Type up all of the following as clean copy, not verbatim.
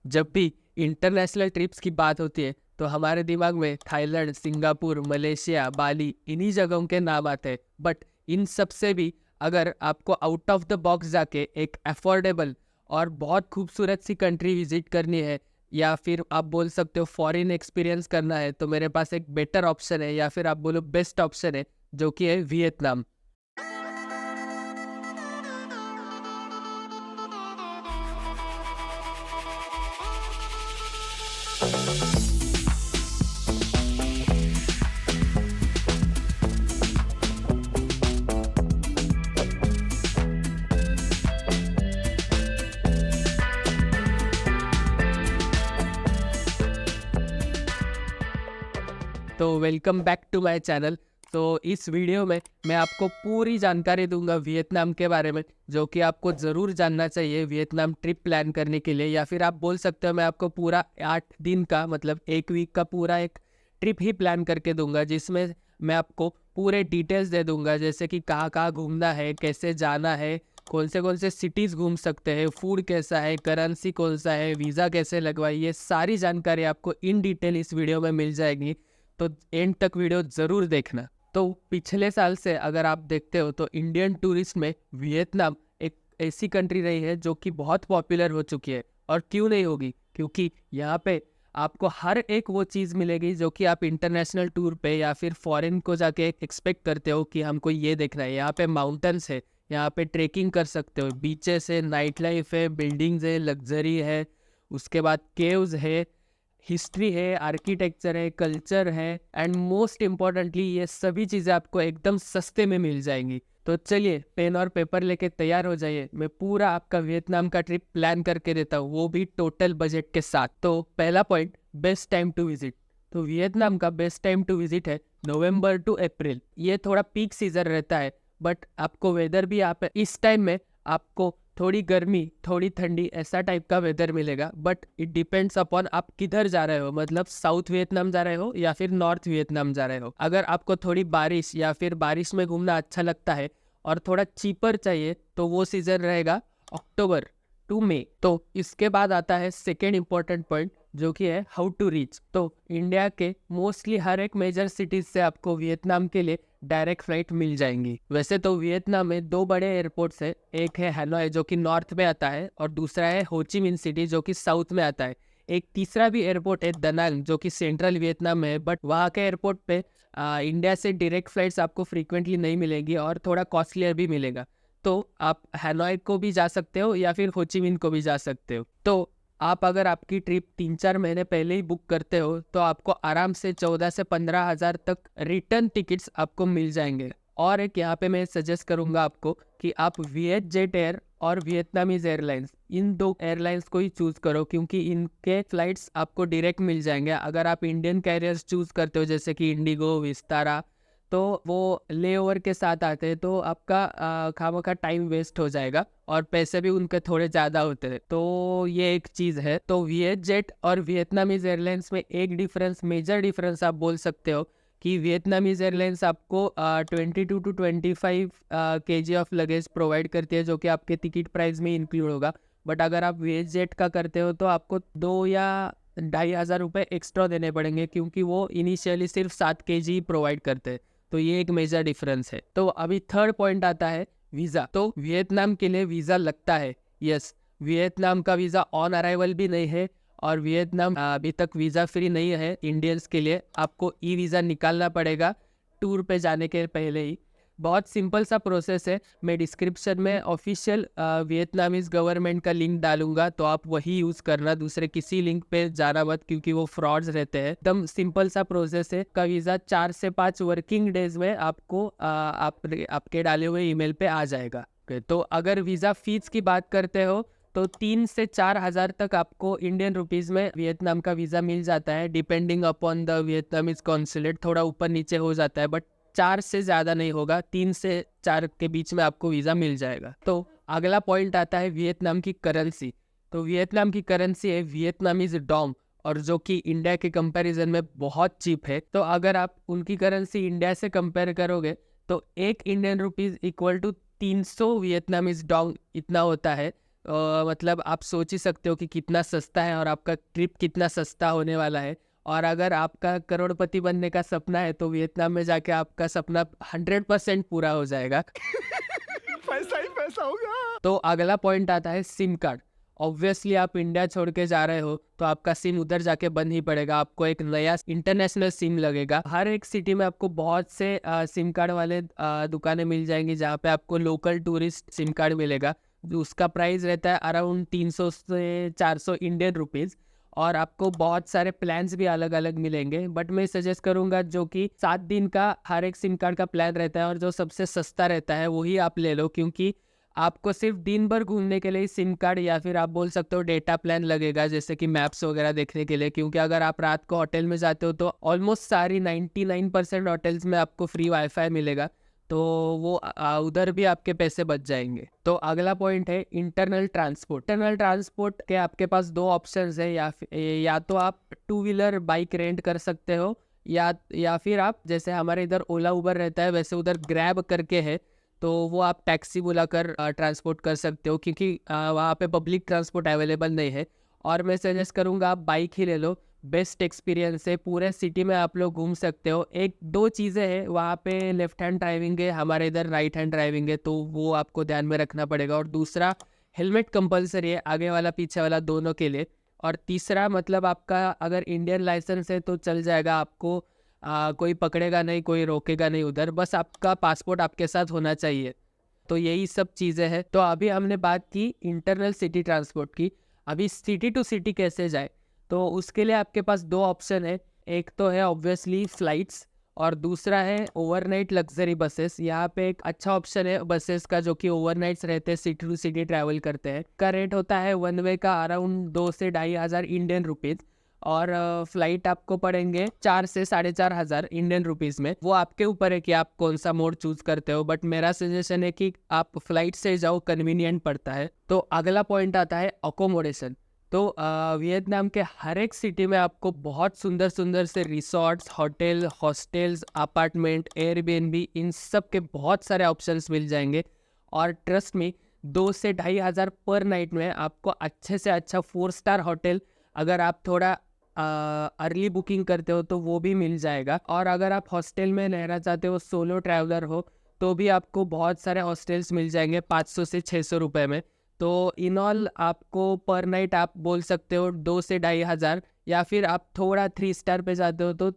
जब भी international trips की बात होती है तो हमारे दिमाग में थाईलैंड, सिंगापुर, मलेशिया, बाली इन्हीं जगहों के नाम आते हैं। बट इन सब से भी अगर आपको आउट ऑफ द बॉक्स जाके एक अफोर्डेबल और बहुत खूबसूरत सी कंट्री विजिट करनी है, या फिर आप बोल सकते हो फॉरेन एक्सपीरियंस करना है, तो मेरे पास एक बेटर ऑप्शन है, या फिर आप बोलो बेस्ट ऑप्शन है, जो कि है वियतनाम। तो welcome back to my channel. तो इस वीडियो में मैं आपको पूरी जानकारी दूंगा वियतनाम के बारे में, जो कि आपको ज़रूर जानना चाहिए वियतनाम ट्रिप प्लान करने के लिए, या फिर आप बोल सकते हो मैं आपको पूरा 8 दिन का मतलब एक वीक का पूरा एक ट्रिप ही प्लान करके दूंगा, जिसमें मैं आपको पूरे डिटेल्स दे दूंगा, जैसे कि कहाँ कहाँ घूमना है, कैसे जाना है, कौन से सिटीज़ घूम सकते हैं, फूड कैसा है, करेंसी कौन सा है, वीज़ा कैसे लगवाई, ये सारी जानकारी आपको इन डिटेल इस वीडियो में मिल जाएगी। तो एंड तक वीडियो ज़रूर देखना। तो पिछले साल से अगर आप देखते हो तो इंडियन टूरिस्ट में वियतनाम एक ऐसी कंट्री रही है जो कि बहुत पॉपुलर हो चुकी है। और क्यों नहीं होगी, क्योंकि यहाँ पे आपको हर एक वो चीज़ मिलेगी जो कि आप इंटरनेशनल टूर पे या फिर फॉरेन को जाके एक्सपेक्ट करते हो कि हमको ये देखना है। यहाँ पे माउंटेन्स है, यहाँ पे ट्रेकिंग कर सकते हो, बीचेस है, नाइट लाइफ है, बिल्डिंग्स है, लग्जरी है, उसके बाद केव्स है, हिस्ट्री है, आर्किटेक्चर है, कल्चर है, एंड मोस्ट इम्पॉर्टेंटली ये सभी चीज़ें आपको एकदम सस्ते में मिल जाएंगी। तो चलिए पेन और पेपर लेके तैयार हो जाइए, मैं पूरा आपका वियतनाम का ट्रिप प्लान करके देता हूँ, वो भी टोटल बजट के साथ। तो पहला point, best time to visit. तो वियतनाम का बेस्ट टाइम टू विजिट है नवंबर टू अप्रैल। ये थोड़ा पीक सीजन रहता है, बट आपको वेदर भी आप इस टाइम में आपको थोड़ी गर्मी थोड़ी ठंडी ऐसा टाइप का वेदर मिलेगा। बट इट डिपेंड्स अपॉन आप किधर जा रहे हो, मतलब साउथ वियतनाम जा रहे हो या फिर नॉर्थ वियतनाम जा रहे हो। अगर आपको थोड़ी बारिश या फिर बारिश में घूमना अच्छा लगता है और थोड़ा चीपर चाहिए तो वो सीजन रहेगा अक्टूबर टू मई। तो इसके बाद आता है सेकेंड इंपॉर्टेंट पॉइंट, जो कि है हाउ टू रीच। तो इंडिया के मोस्टली हर एक मेजर सिटीज से आपको वियतनाम के लिए डायरेक्ट फ्लाइट मिल जाएंगी। वैसे तो वियतनाम में 2 बड़े एयरपोर्ट्स है, एक है हैनोई जो कि नॉर्थ में आता है और दूसरा है हो ची मिन सिटी जो कि साउथ में आता है। एक तीसरा भी एयरपोर्ट है दनांग जो कि सेंट्रल वियतनाम में है, बट वहाँ के एयरपोर्ट पे इंडिया से डायरेक्ट फ्लाइट्स आपको फ्रीक्वेंटली नहीं मिलेंगी और थोड़ा कॉस्टलियर भी मिलेगा। तो आप हैनोई को भी जा सकते हो या फिर हो ची मिन को भी जा सकते हो। तो आप अगर आपकी ट्रिप 3-4 महीने पहले ही बुक करते हो तो आपको आराम से 14 से 15 हज़ार तक रिटर्न टिकट्स आपको मिल जाएंगे। और एक यहाँ पे मैं सजेस्ट करूँगा आपको कि आप वियत जेट एयर और वियतनामीज एयरलाइंस, इन 2 एयरलाइंस को ही चूज़ करो, क्योंकि इनके फ्लाइट्स आपको डायरेक्ट मिल जाएंगे। अगर आप इंडियन कैरियर्स चूज़ करते हो जैसे कि इंडिगो, विस्तारा, तो वो लेओवर के साथ आते हैं, तो आपका खामखा टाइम वेस्ट हो जाएगा और पैसे भी उनके थोड़े ज़्यादा होते हैं। तो ये एक चीज़ है। तो वियत जेट और वियतनामीज एयरलाइंस में एक डिफरेंस, मेजर डिफरेंस आप बोल सकते हो कि वियतनामीज एयरलाइंस आपको 22 to 25 kg of luggage provide करती है, जो कि आपके टिकट प्राइस में इंक्लूड होगा। बट अगर आप वियत जेट का करते हो तो आपको 2 या 2,500 रुपये एक्स्ट्रा देने पड़ेंगे, क्योंकि वो इनिशियली सिर्फ 7 kg ही प्रोवाइड करते हैं। तो ये एक मेजर डिफरेंस है। तो अभी थर्ड पॉइंट आता है वीज़ा। तो वियतनाम के लिए वीज़ा लगता है, यस। वियतनाम का वीज़ा ऑन अराइवल भी नहीं है और वियतनाम अभी तक वीज़ा फ्री नहीं है इंडियंस के लिए। आपको ई वीज़ा निकालना पड़ेगा टूर पे जाने के पहले ही। बहुत सिंपल सा प्रोसेस है। मैं डिस्क्रिप्शन में ऑफिशियल वियतनामीज गवर्नमेंट का लिंक डालूंगा, तो आप वही यूज़ करना, दूसरे किसी लिंक पे जाना मत, क्योंकि वो फ्रॉड्स रहते हैं। एकदम सिंपल सा प्रोसेस है। का वीज़ा 4 से 5 वर्किंग डेज में आपको आपके डाले हुए ईमेल पे आ जाएगा। तो अगर वीज़ा फीस की बात करते हो तो 3 से 4 हज़ार तक आपको इंडियन रुपीज़ में वियतनाम का वीज़ा मिल जाता है, depending upon the Vietnamese consulate. थोड़ा ऊपर नीचे हो जाता है, बट 4 से ज़्यादा नहीं होगा, 3 से 4 के बीच में आपको वीज़ा मिल जाएगा। तो अगला पॉइंट आता है वियतनाम की करेंसी। तो वियतनाम की करेंसी है वियतनामीज डोंग, और जो कि इंडिया के कंपैरिजन में बहुत चीप है। तो अगर आप उनकी करेंसी इंडिया से कंपेयर करोगे तो 1 Indian rupees equal to 300 Vietnamese dong इतना होता है। मतलब आप सोच ही सकते हो कि कितना सस्ता है और आपका ट्रिप कितना सस्ता होने वाला है। और अगर आपका करोड़पति बनने का सपना है तो वियतनाम में जाके आपका सपना 100% पूरा हो जाएगा। पैसा ही पैसा होगा। तो अगला पॉइंट आता है सिम कार्ड। ऑब्वियसली आप इंडिया छोड़ के जा रहे हो तो आपका सिम उधर जाके बंद ही पड़ेगा, आपको एक नया इंटरनेशनल सिम लगेगा। हर एक सिटी में आपको बहुत से सिम कार्ड वाले दुकानें मिल जाएंगी जहाँ पे आपको लोकल टूरिस्ट सिम कार्ड मिलेगा। जो उसका प्राइस रहता है अराउंड 300 से 400 इंडियन रुपीज़। और आपको बहुत सारे प्लान्स भी अलग अलग मिलेंगे, बट मैं सजेस्ट करूंगा जो कि 7 दिन का हर एक सिम कार्ड का प्लान रहता है और जो सबसे सस्ता रहता है वही आप ले लो, क्योंकि आपको सिर्फ दिन भर घूमने के लिए सिम कार्ड या फिर आप बोल सकते हो डेटा प्लान लगेगा, जैसे कि मैप्स वगैरह देखने के लिए। क्योंकि अगर आप रात को होटल में जाते हो तो ऑलमोस्ट सारी 99% होटल्स में आपको फ्री वाईफाई मिलेगा, तो वो उधर भी आपके पैसे बच जाएंगे। तो अगला पॉइंट है इंटरनल ट्रांसपोर्ट। इंटरनल ट्रांसपोर्ट के आपके पास दो ऑप्शंस है, या तो आप 2 व्हीलर बाइक रेंट कर सकते हो, या फिर आप जैसे हमारे इधर ओला उबर रहता है वैसे उधर ग्रैब करके है, तो वो आप टैक्सी बुलाकर ट्रांसपोर्ट कर सकते हो, क्योंकि वहाँ पे पब्लिक ट्रांसपोर्ट अवेलेबल नहीं है। और मैं सजेस्ट करूँगा आप बाइक ही ले लो, बेस्ट एक्सपीरियंस है, पूरे सिटी में आप लोग घूम सकते हो। एक दो चीज़ें हैं वहाँ पे, लेफ्ट हैंड ड्राइविंग है, हमारे इधर राइट हैंड ड्राइविंग है, तो वो आपको ध्यान में रखना पड़ेगा। और दूसरा, हेलमेट कंपलसरी है आगे वाला पीछे वाला दोनों के लिए। और तीसरा मतलब आपका अगर इंडियन लाइसेंस है तो चल जाएगा, आपको कोई पकड़ेगा नहीं, कोई रोकेगा नहीं उधर, बस आपका पासपोर्ट आपके साथ होना चाहिए। तो यही सब चीज़ें हैं। तो अभी हमने बात की इंटरनल सिटी ट्रांसपोर्ट की। अभी सिटी टू सिटी कैसे जाए, तो उसके लिए आपके पास दो ऑप्शन है। एक तो है ऑब्वियसली फ्लाइट्स और दूसरा है ओवरनाइट लग्जरी बसेस। यहाँ पे एक अच्छा ऑप्शन है बसेस का, जो कि ओवरनाइट्स रहते हैं, सिटी टू सिटी ट्रैवल करते हैं। का रेट होता है वन वे का अराउंड 2 से 2,500 इंडियन रुपीज़, और फ्लाइट आपको पड़ेंगे 4 से 4,500 इंडियन रुपीज़ में। वो आपके ऊपर है कि आप कौन सा मोड चूज करते हो, बट मेरा सजेशन है कि आप फ्लाइट से जाओ, कन्वीनियंट पड़ता है। तो अगला पॉइंट आता है अकोमोडेशन। तो वियतनाम के हर एक सिटी में आपको बहुत सुंदर सुंदर से resorts, hotel, hostels, apartment, Airbnb, इन सब के बहुत सारे ऑप्शंस मिल जाएंगे। और ट्रस्ट में 2 से 2,500 पर नाइट में आपको अच्छे से अच्छा 4 स्टार होटल, अगर आप थोड़ा अर्ली बुकिंग करते हो तो वो भी मिल जाएगा। और अगर आप हॉस्टल में रहना चाहते हो, सोलो ट्रैवलर हो, तो भी आपको बहुत सारे हॉस्टल्स मिल जाएंगे 500 से 600 रुपये में। तो इन ऑल आपको पर नाइट आप बोल सकते हो 2 से 2,500, या फिर आप थोड़ा 3 स्टार पे जाते हो तो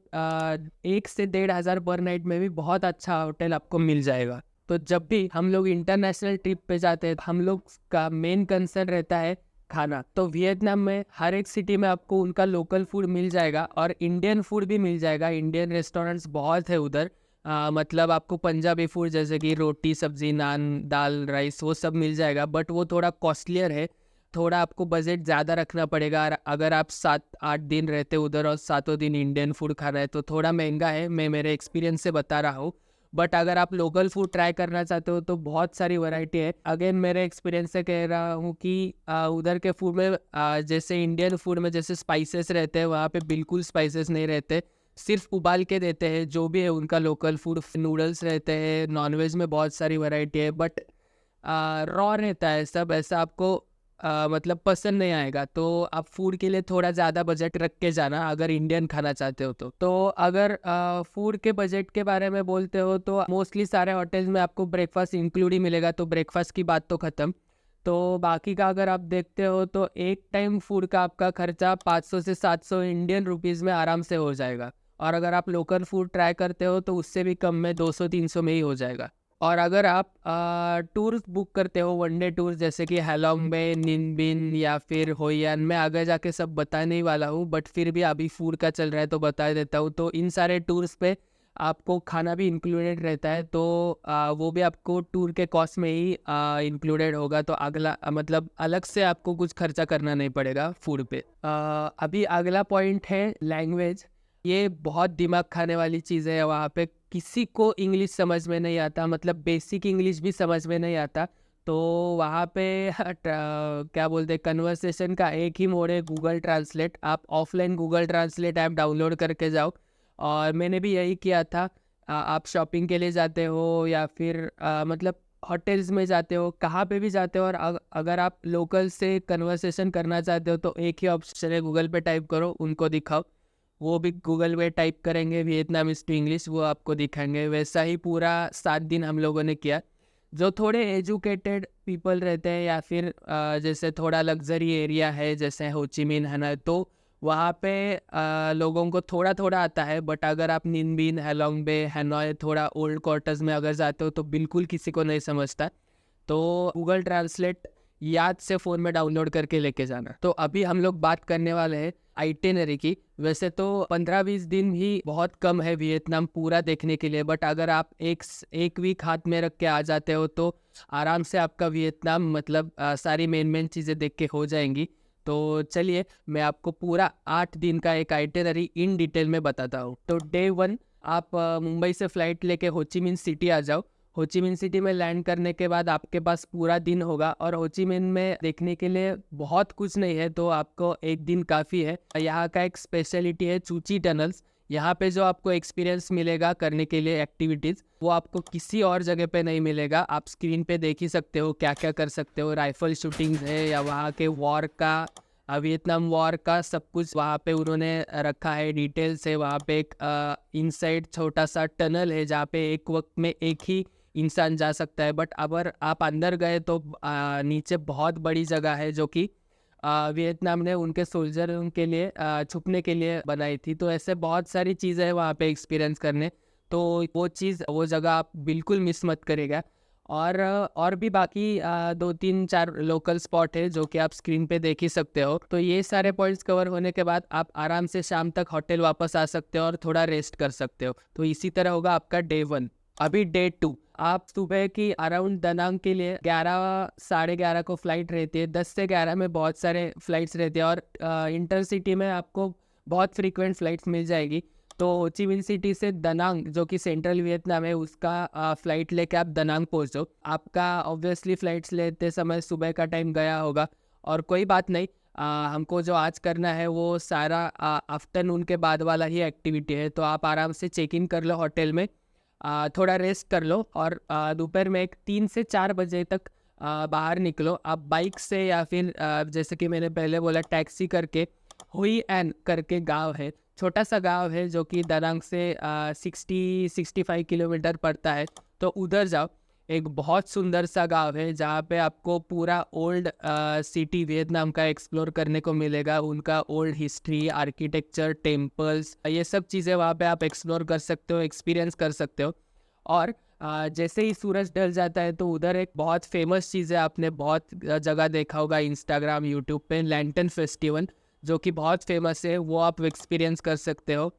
1 से 1,500 पर नाइट में भी बहुत अच्छा होटल आपको मिल जाएगा। तो जब भी हम लोग इंटरनेशनल ट्रिप पे जाते हैं, हम लोग का मेन कंसर्न रहता है खाना। तो वियतनाम में हर एक सिटी में आपको उनका लोकल फूड मिल जाएगा और इंडियन फूड भी मिल जाएगा। इंडियन रेस्टोरेंट्स बहुत है उधर। मतलब आपको पंजाबी फूड जैसे कि रोटी, सब्जी, नान, दाल, राइस, वो सब मिल जाएगा, बट वो थोड़ा कॉस्टलियर है। थोड़ा आपको बजट ज़्यादा रखना पड़ेगा। अगर आप 7-8 दिन रहते उधर और सातों दिन इंडियन फूड खाना है तो थोड़ा महंगा है, मैं मेरे एक्सपीरियंस से बता रहा हूँ। बट अगर आप लोकल फूड ट्राई करना चाहते हो तो बहुत सारी वैरायटी है। अगेन मेरे एक्सपीरियंस से कह रहा हूँ कि उधर के फूड में जैसे इंडियन फूड में जैसे स्पाइसेस रहते हैं, वहाँ पे बिल्कुल स्पाइसेस नहीं रहते, सिर्फ उबाल के देते हैं जो भी है उनका लोकल फूड। नूडल्स रहते हैं, नॉनवेज में बहुत सारी वैरायटी है, बट रॉ रहता है सब, ऐसा आपको मतलब पसंद नहीं आएगा। तो आप फूड के लिए थोड़ा ज़्यादा बजट रख के जाना अगर इंडियन खाना चाहते हो तो अगर फूड के बजट के बारे में बोलते हो तो मोस्टली सारे होटल्स में आपको ब्रेकफास्ट इंक्लूड ही मिलेगा, तो ब्रेकफास्ट की बात तो ख़त्म। तो बाकी का अगर आप देखते हो तो एक टाइम फूड का आपका खर्चा 500 से 700 इंडियन रुपीज़ में आराम से हो जाएगा। और अगर आप लोकल फूड ट्राई करते हो तो उससे भी कम में 200-300 में ही हो जाएगा। और अगर आप टूर्स बुक करते हो, वनडे टूर्स जैसे कि हैलोंग बे, निनबिन या फिर होयान, मैं आगे जाके सब बताने ही वाला हूँ, बट फिर भी अभी फूड का चल रहा है तो बता देता हूँ। तो इन सारे टूर्स पे आपको खाना भी इंक्लूडेड रहता है, तो वो भी आपको टूर के कॉस्ट में ही इंक्लूडेड होगा। तो अगला मतलब अलग से आपको कुछ खर्चा करना नहीं पड़ेगा फूड पे। अभी अगला पॉइंट है लैंग्वेज। ये बहुत दिमाग खाने वाली चीज़ है। वहाँ पे किसी को इंग्लिश समझ में नहीं आता, मतलब बेसिक इंग्लिश भी समझ में नहीं आता। तो वहाँ पे क्या बोलते हैं, कन्वर्सेशन का एक ही मोड है, गूगल ट्रांसलेट। आप offline Google translate app download करके जाओ, और मैंने भी यही किया था। आप शॉपिंग के लिए जाते हो या फिर मतलब होटल्स में जाते हो, कहाँ पे भी जाते हो और अगर आप लोकल से कन्वर्सेशन करना चाहते हो तो एक ही ऑप्शन है, गूगल पे टाइप करो, उनको दिखाओ, वो भी गूगल पे टाइप करेंगे वियतनामीज टू इंग्लिश, वो आपको दिखाएंगे। वैसा ही पूरा 7 दिन हम लोगों ने किया। जो थोड़े एजुकेटेड पीपल रहते हैं या फिर जैसे थोड़ा लग्जरी एरिया है जैसे हो ची मिन्ह है ना, तो वहाँ पे लोगों को थोड़ा थोड़ा आता है। बट अगर आप निन बिन, हैलोंग बे, हैनॉय, थोड़ा ओल्ड क्वार्टर्स में अगर जाते हो तो बिल्कुल किसी को नहीं समझता। तो गूगल ट्रांसलेट याद से फ़ोन में डाउनलोड करके लेके जाना। तो अभी हम लोग बात करने वाले हैं आइटिनरी की। वैसे तो 15-20 दिन ही बहुत कम है वियतनाम पूरा देखने के लिए, बट अगर आप एक वीक हाथ में रख के आ जाते हो तो आराम से आपका वियतनाम मतलब सारी मेन चीज़ें देख के हो जाएंगी। तो चलिए मैं आपको पूरा 8 दिन का एक आइटिनरी इन डिटेल में बताता हूँ। तो डे 1 आप मुंबई से फ़्लाइट लेके हो ची मिन्ह सिटी आ जाओ। हो ची मिन्ह सिटी में लैंड करने के बाद आपके पास पूरा दिन होगा और हो ची मिन्ह में देखने के लिए बहुत कुछ नहीं है, तो आपको एक दिन काफ़ी है। यहाँ का एक स्पेशलिटी है चूची टनल्स। यहाँ पे जो आपको एक्सपीरियंस मिलेगा करने के लिए एक्टिविटीज़, वो आपको किसी और जगह पे नहीं मिलेगा। आप स्क्रीन पे देख ही सकते हो क्या क्या कर सकते हो। राइफल शूटिंग्स है या वहाँ के वॉर का, वियतनाम वॉर का सब कुछ वहाँ पे उन्होंने रखा है, डिटेल्स है। वहाँ पे एक इनसाइड छोटा सा टनल है जहाँ पे एक वक्त में एक ही इंसान जा सकता है, बट अगर आप अंदर गए तो नीचे बहुत बड़ी जगह है जो कि वियतनाम ने उनके सोल्जरों के लिए छुपने के लिए बनाई थी। तो ऐसे बहुत सारी चीज़ें हैं वहाँ पे एक्सपीरियंस करने, तो वो जगह आप बिल्कुल मिस मत करेगा। और भी बाकी 2-3-4 लोकल स्पॉट है जो कि आप स्क्रीन पे देख ही सकते हो। तो ये सारे पॉइंट्स कवर होने के बाद आप आराम से शाम तक होटल वापस आ सकते हो और थोड़ा रेस्ट कर सकते हो। तो इसी तरह होगा आपका डे 1। अभी डे 2, आप सुबह की अराउंड दनांग के लिए 11 साढ़े 11 को फ़्लाइट रहती है। 10 से 11 में बहुत सारे फ़्लाइट्स रहते हैं और इंटरसिटी में आपको बहुत फ्रीक्वेंट फ़्लाइट्स मिल जाएगी। तो हो ची मिन्ह सिटी से दनांग जो कि सेंट्रल वियतनाम है उसका फ़्लाइट लेके आप दनांग पहुँचो। आपका ऑब्वियसली फ़्लाइट्स लेते समय सुबह का टाइम गया होगा और कोई बात नहीं, हमको जो आज करना है वो सारा आफ्टरनून के बाद वाला ही एक्टिविटी है। तो आप आराम से चेक इन कर लो होटल में, थोड़ा रेस्ट कर लो और दोपहर में एक 3 से 4 बजे तक बाहर निकलो। आप बाइक से या फिर जैसे कि मैंने पहले बोला टैक्सी करके, हुई एन करके गांव है, छोटा सा गांव है जो कि दनांग से 60-65 किलोमीटर पड़ता है। तो उधर जाओ। एक बहुत सुंदर सा गांव है जहाँ पे आपको पूरा ओल्ड सिटी वियतनाम का एक्सप्लोर करने को मिलेगा। उनका ओल्ड हिस्ट्री, आर्किटेक्चर, टेम्पल्स, ये सब चीज़ें वहाँ पे आप एक्सप्लोर कर सकते हो, एक्सपीरियंस कर सकते हो। और जैसे ही सूरज ढल जाता है तो उधर एक बहुत फेमस चीज़ है, आपने बहुत जगह देखा होगा इंस्टाग्राम, यूट्यूब पे, लैंटन फेस्टिवल, जो कि बहुत फेमस है, वो आप एक्सपीरियंस कर सकते हो।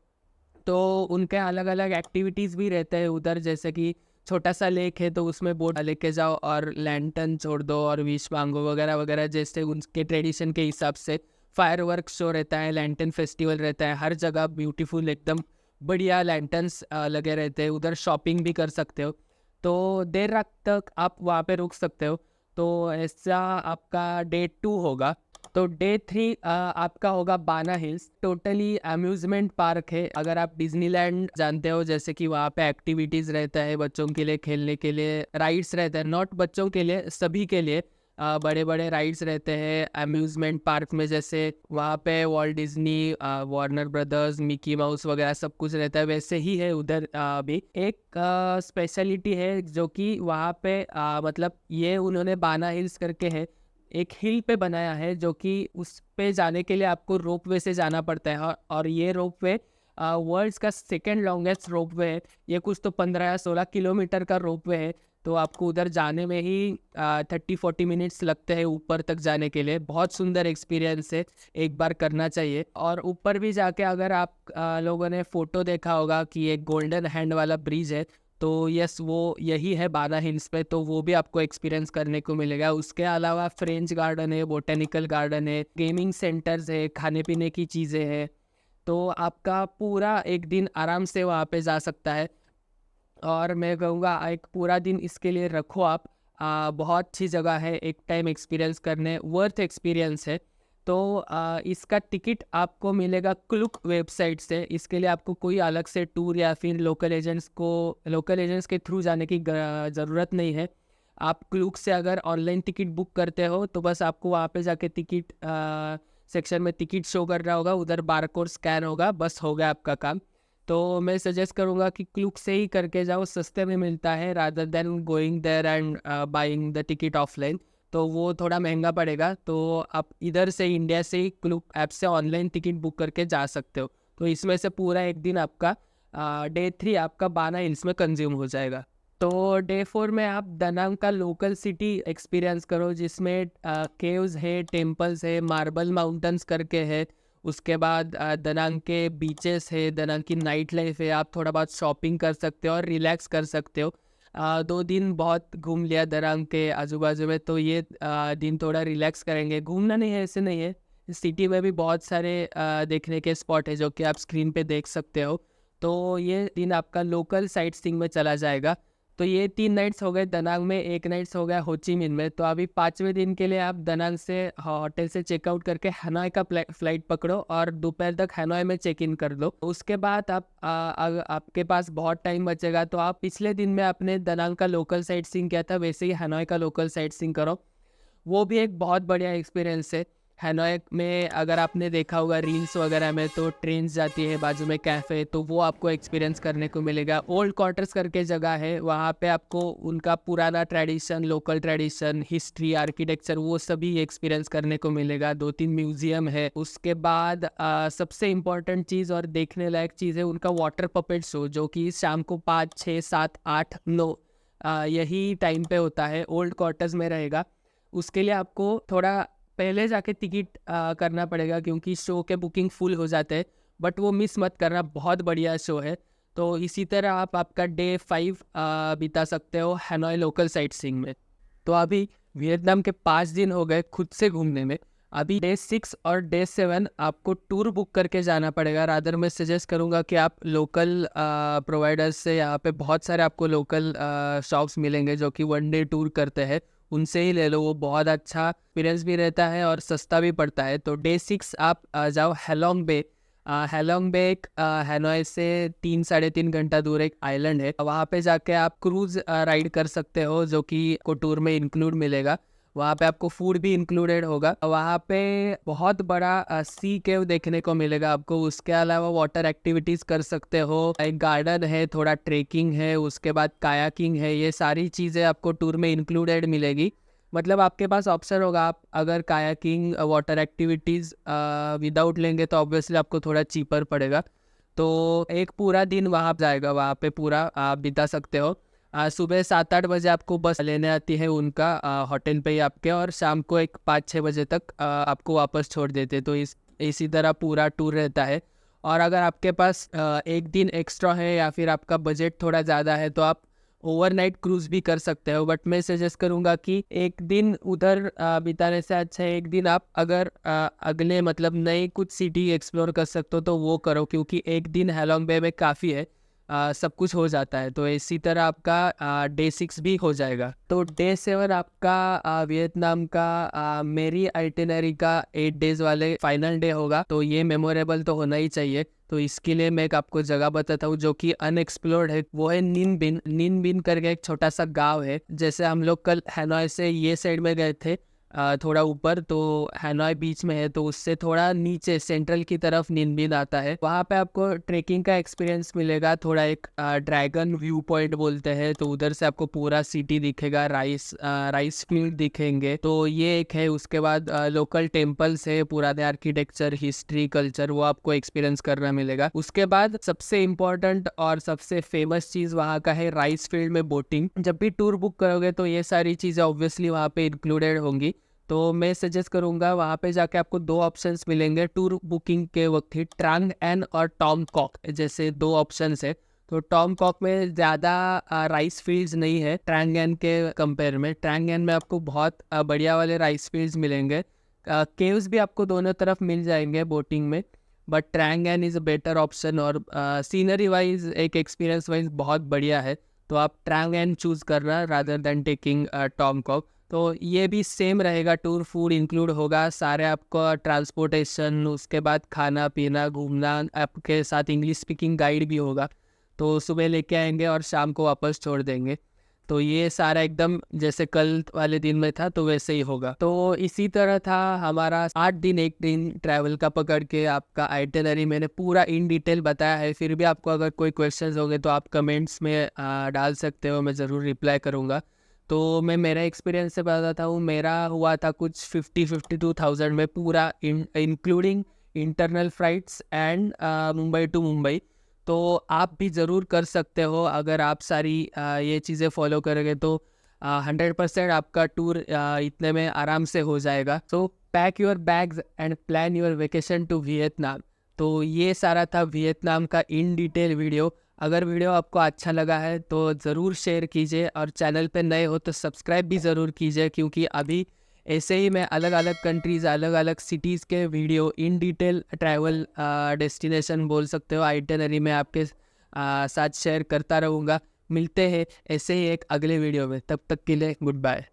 तो उनके अलग अलग एक्टिविटीज़ भी रहते हैं उधर, जैसे कि छोटा सा लेक है तो उसमें बोट लेके जाओ और लैंटन छोड़ दो और विश मांगो वगैरह वगैरह, जैसे उनके ट्रेडिशन के हिसाब से फायरवर्क शो रहता है, लैंटन फेस्टिवल रहता है। हर जगह ब्यूटीफुल एकदम बढ़िया लैंटन्स लगे रहते हैं। उधर शॉपिंग भी कर सकते हो, तो देर रात तक आप वहाँ पे रुक सकते हो। तो ऐसा आपका डे 2 होगा। तो डे 3 आपका होगा बाना हिल्स। टोटली अम्यूज़मेंट पार्क है। अगर आप डिज्नीलैंड जानते हो, जैसे कि वहाँ पे एक्टिविटीज़ रहता है बच्चों के लिए, खेलने के लिए राइड्स रहते हैं, नॉट बच्चों के लिए, सभी के लिए बड़े बड़े राइड्स रहते हैं अम्यूज़मेंट पार्क में। जैसे वहाँ पे Walt Disney, Warner brothers, Mickey mouse वगैरह सब कुछ रहता है, वैसे ही है उधर भी। एक स्पेशलिटी है जो कि वहाँ पे मतलब ये उन्होंने बाना हिल्स करके है, एक हिल पे बनाया है जो कि उस पे जाने के लिए आपको रोपवे से जाना पड़ता है। और ये रोपवे वर्ल्ड्स का सेकंड लॉन्गेस्ट रोपवे है। ये कुछ तो 15 या 16 किलोमीटर का रोपवे है। तो आपको उधर जाने में ही 30-40 मिनट्स लगते हैं ऊपर तक जाने के लिए। बहुत सुंदर एक्सपीरियंस है, एक बार करना चाहिए। और ऊपर भी जाके अगर आप लोगों ने फ़ोटो देखा होगा कि एक गोल्डन हैंड वाला ब्रिज है, तो यस वो यही है बाना हिल्स पे, तो वो भी आपको एक्सपीरियंस करने को मिलेगा। उसके अलावा फ्रेंच गार्डन है, बोटेनिकल गार्डन है, गेमिंग सेंटर्स है, खाने पीने की चीज़ें हैं। तो आपका पूरा एक दिन आराम से वहाँ पे जा सकता है। और मैं कहूँगा एक पूरा दिन इसके लिए रखो आप। बहुत अच्छी जगह है, एक टाइम एक्सपीरियंस करने वर्थ एक्सपीरियंस है। तो इसका टिकट आपको मिलेगा क्लुक वेबसाइट से। इसके लिए आपको कोई अलग से टूर या फिर लोकल एजेंट्स के थ्रू जाने की ज़रूरत नहीं है। आप क्लूक से अगर ऑनलाइन टिकट बुक करते हो तो बस आपको वहाँ पे जाके टिकट सेक्शन में टिकट शो करना होगा, उधर बारकोड स्कैन होगा, बस हो गया आपका काम। तो मैं सजेस्ट करूँगा कि क्लूक से ही करके जाओ, सस्ते में मिलता है rather than going there and buying the ticket offline. तो वो थोड़ा महंगा पड़ेगा, तो आप इधर से इंडिया से ही क्लूक ऐप से ऑनलाइन टिकट बुक करके जा सकते हो। तो इसमें से पूरा एक दिन आपका डे 3 आपका बाना हिल्स में कंज्यूम हो जाएगा। तो डे 4 में आप दनांग का लोकल सिटी एक्सपीरियंस करो, जिसमें केव्स है, टेम्पल्स है, मार्बल माउंटेन्स करके है। उसके बाद दनांग के बीचेस है, दनांग की नाइट लाइफ है, आप थोड़ा बहुत शॉपिंग कर सकते हो और रिलैक्स कर सकते हो। 2 दिन बहुत घूम लिया दनांग के आजू बाजू में, तो ये दिन थोड़ा रिलैक्स करेंगे। घूमना नहीं है ऐसे नहीं है, सिटी में भी बहुत सारे देखने के स्पॉट है जो कि आप स्क्रीन पे देख सकते हो। तो ये दिन आपका लोकल साइट सीइंग में चला जाएगा। तो ये 3 नाइट्स हो गए दनांग में, 1 नाइट्स हो गया हो ची मिन में। तो अभी 5वें दिन के लिए आप दनांग से होटल से चेकआउट करके हनोई का फ्लाइट पकड़ो और दोपहर तक हनोई में चेक इन कर दो। उसके बाद आपके पास बहुत टाइम बचेगा, तो आप पिछले दिन में अपने दनांग का लोकल साइट सीइंग किया था, वैसे ही हनोई का लोकल साइट सीइंग करो। वो भी एक बहुत बढ़िया एक्सपीरियंस है। हैनोई में अगर आपने देखा होगा रील्स वगैरह में, तो ट्रेन्स जाती है, बाजू में कैफ़े, तो वो आपको एक्सपीरियंस करने को मिलेगा। ओल्ड क्वार्टर्स करके जगह है, वहाँ पे आपको उनका पुराना tradition, local tradition, history, architecture, वो सभी एक्सपीरियंस करने को मिलेगा। 2-3 म्यूजियम है। उसके बाद सबसे इम्पॉर्टेंट चीज़ और देखने लायक चीज़ है उनका वाटर पपेट शो, जो कि शाम को 5, 6, 7, 8, 9 यही टाइम पे होता है, ओल्ड क्वार्टर्स में रहेगा। उसके लिए आपको थोड़ा पहले जाके टिकट करना पड़ेगा, क्योंकि शो के बुकिंग फुल हो जाते हैं, बट वो मिस मत करना, बहुत बढ़िया शो है। तो इसी तरह आप आपका डे 5 बिता सकते हो हैनोई लोकल साइट सीइंग में। तो अभी वियतनाम के 5 दिन हो गए खुद से घूमने में। अभी डे 6 और डे 7 आपको टूर बुक करके जाना पड़ेगा। रादर मैं सजेस्ट करूँगा कि आप लोकल प्रोवाइडर्स से, यहाँ पे बहुत सारे आपको लोकल शॉप्स मिलेंगे जो कि 1 डे टूर करते हैं, उनसे ही ले लो। वो बहुत अच्छा एक्सपीरियंस भी रहता है और सस्ता भी पड़ता है। तो डे 6 आप जाओ हैलोंग बे। हैलोंग बे एक हैनोई से 3-3.5 घंटा दूर एक आइलैंड है। वहाँ पे जाके आप क्रूज राइड कर सकते हो, जो कि को टूर में इंक्लूड मिलेगा। वहाँ पे आपको फूड भी इंक्लूडेड होगा। वहाँ पे बहुत बड़ा सी केव देखने को मिलेगा आपको। उसके अलावा वाटर एक्टिविटीज़ कर सकते हो, एक गार्डन है, थोड़ा ट्रेकिंग है, उसके बाद कायाकिंग है। ये सारी चीज़ें आपको टूर में इंक्लूडेड मिलेगी। मतलब आपके पास ऑप्शन होगा, आप अगर कायाकिंग, वाटर एक्टिविटीज़ विदाउट लेंगे तो ऑब्वियसली आपको थोड़ा चीपर पड़ेगा। तो एक पूरा दिन वहाँ जाएगा, वहाँ पे पूरा आप बिता सकते हो। सुबह 7-8 बजे आपको बस लेने आती है उनका होटल पे ही आपके, और शाम को एक 5-6 बजे तक आपको वापस छोड़ देते। तो इसी तरह पूरा टूर रहता है। और अगर आपके पास एक दिन एक्स्ट्रा है या फिर आपका बजट थोड़ा ज़्यादा है, तो आप ओवरनाइट क्रूज़ भी कर सकते हो। बट मैं सजेस्ट करूँगा कि एक दिन उधर बिताने से अच्छा है एक दिन आप अगर अगले मतलब नई कुछ सिटी एक्सप्लोर कर सकते हो तो वो करो, क्योंकि एक दिन हैलोंग बे में काफ़ी है, सब कुछ हो जाता है। तो इसी तरह आपका डे 6 भी हो जाएगा। तो डे 7 आपका वियतनाम का मेरी आइटिनरी का 8 डेज़ वाले फाइनल डे होगा। तो ये मेमोरेबल तो होना ही चाहिए। तो इसके लिए मैं एक आपको जगह बताता हूँ जो कि अनएक्सप्लोर्ड है, वो है निन बिन। निन बिन करके एक छोटा सा गांव है। जैसे हम लोग कल हैनोई से ये साइड में गए थे, थोड़ा ऊपर, तो हैनोई बीच में है, तो उससे थोड़ा नीचे सेंट्रल की तरफ निन बिन आता है। वहाँ पे आपको ट्रेकिंग का एक्सपीरियंस मिलेगा। थोड़ा एक ड्रैगन व्यू पॉइंट बोलते हैं, तो उधर से आपको पूरा सिटी दिखेगा, राइस फील्ड दिखेंगे। तो ये एक है। उसके बाद लोकल टेम्पल्स है, पुराने आर्किटेक्चर, हिस्ट्री, कल्चर, वो आपको एक्सपीरियंस करना मिलेगा। उसके बाद सबसे इम्पोर्टेंट और सबसे फेमस चीज़ वहाँ का है राइस फील्ड में बोटिंग। जब भी टूर बुक करोगे तो ये सारी चीज़ें ऑब्वियसली वहाँ पे इंक्लूडेड होंगी। तो मैं सजेस्ट करूँगा वहाँ पे जाके आपको 2 ऑप्शंस मिलेंगे टूर बुकिंग के वक्त ही, ट्रांग एन और टॉम कॉक जैसे 2 ऑप्शंस है। तो टॉम कॉक में ज़्यादा राइस फील्ड्स नहीं है ट्रांग एन के कंपेयर में। ट्रांग एन में आपको बहुत बढ़िया वाले राइस फील्ड्स मिलेंगे। केव्स भी आपको दोनों तरफ मिल जाएंगे बोटिंग में, but Trang An is a better option. और सीनरी वाइज, एक एक्सपीरियंस वाइज बहुत बढ़िया है। तो आप ट्रांग एन चूज़ करना rather than taking Tam Coc. तो ये भी सेम रहेगा, टूर फूड इंक्लूड होगा, सारे आपका ट्रांसपोर्टेशन, उसके बाद खाना पीना, घूमना, आपके साथ इंग्लिश स्पीकिंग गाइड भी होगा। तो सुबह लेके आएंगे और शाम को वापस छोड़ देंगे। तो ये सारा एकदम जैसे कल वाले दिन में था तो वैसे ही होगा। तो इसी तरह था हमारा 8 दिन 1 दिन ट्रैवल का पकड़ के आपका आइटिनरी मैंने पूरा इन डिटेल बताया है। फिर भी आपको अगर कोई क्वेश्चंस होंगे तो आप कमेंट्स में डाल सकते हो, मैं ज़रूर रिप्लाई करूँगा। तो मैं मेरा एक्सपीरियंस से बताता हूँ, मेरा हुआ था कुछ 52,000 में पूरा including internal flights and Mumbai to Mumbai. तो आप भी ज़रूर कर सकते हो अगर आप सारी ये चीज़ें फॉलो करोगे तो 100% आपका टूर इतने में आराम से हो जाएगा। So pack your bags and plan your vacation to Vietnam. तो ये सारा था वियतनाम का इन डिटेल वीडियो। अगर वीडियो आपको अच्छा लगा है तो ज़रूर शेयर कीजिए और चैनल पे नए हो तो सब्सक्राइब भी ज़रूर कीजिए, क्योंकि अभी ऐसे ही मैं अलग अलग कंट्रीज़ अलग अलग सिटीज़ के video in detail travel destination बोल सकते हो आइटिनरी में आपके साथ शेयर करता रहूँगा। मिलते हैं ऐसे ही एक अगले वीडियो में, तब तक के लिए गुड बाय।